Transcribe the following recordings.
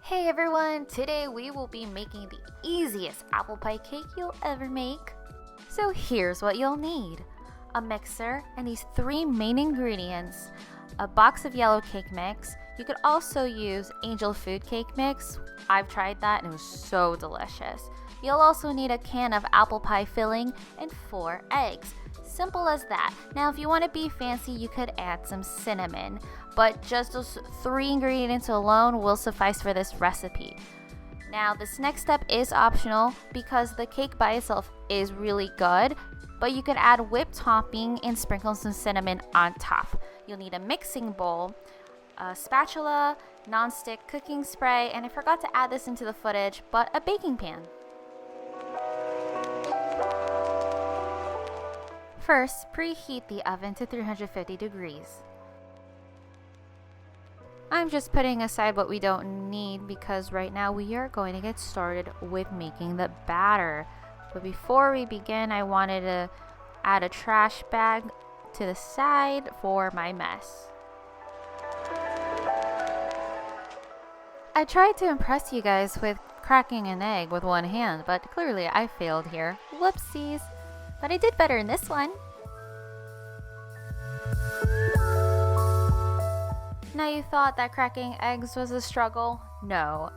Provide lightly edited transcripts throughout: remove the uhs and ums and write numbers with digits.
Hey everyone, today we will be making the easiest apple pie cake you'll ever make. So here's what you'll need. A mixer and these three main ingredients. A box of yellow cake mix. You could also use angel food cake mix. I've tried that and it was so delicious. You'll also need a can of apple pie filling and 4 eggs. Simple as that. Now if you want to be fancy, you could add some cinnamon, but just those 3 ingredients alone will suffice for this recipe. Now this next step is optional because the cake by itself is really good, but you could add whipped topping and sprinkle some cinnamon on top. You'll need a mixing bowl, a spatula, non-stick cooking spray, and I forgot to add this into the footage, but a baking pan. First, preheat the oven to 350 degrees. I'm just putting aside what we don't need because right now we are going to get started with making the batter. But before we begin, I wanted to add a trash bag to the side for my mess. I tried to impress you guys with cracking an egg with one hand, but clearly I failed here. Whoopsies. But I did better in this one. Now you thought that cracking eggs was a struggle? No.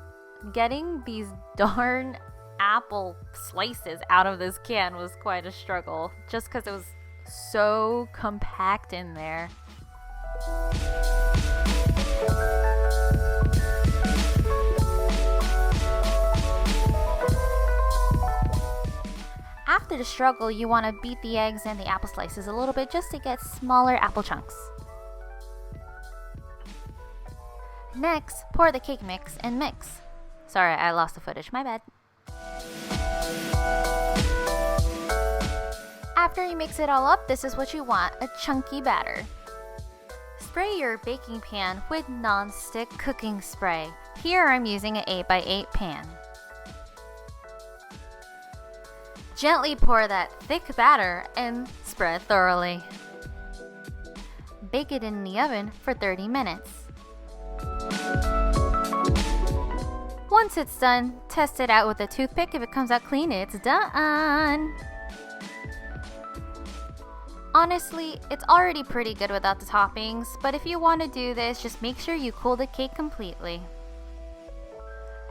Getting these darn apple slices out of this can was quite a struggle, just because it was so compact in there. After the struggle, you want to beat the eggs and the apple slices a little bit just to get smaller apple chunks. Next, pour the cake mix and mix. Sorry, I lost the footage, my bad. After you mix it all up, this is what you want, a chunky batter. Spray your baking pan with non-stick cooking spray. Here I'm using an 8x8 pan. Gently pour that thick batter and spread thoroughly. Bake it in the oven for 30 minutes. Once it's done, test it out with a toothpick. If it comes out clean, it's done. Honestly, it's already pretty good without the toppings, but if you want to do this, just make sure you cool the cake completely.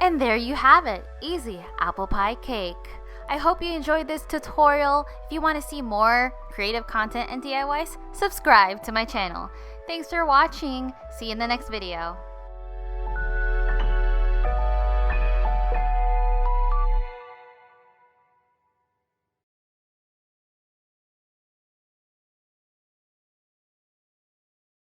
And there you have it, easy apple pie cake. I hope you enjoyed this tutorial. If you want to see more creative content and DIYs, subscribe to my channel. Thanks for watching. See you in the next video.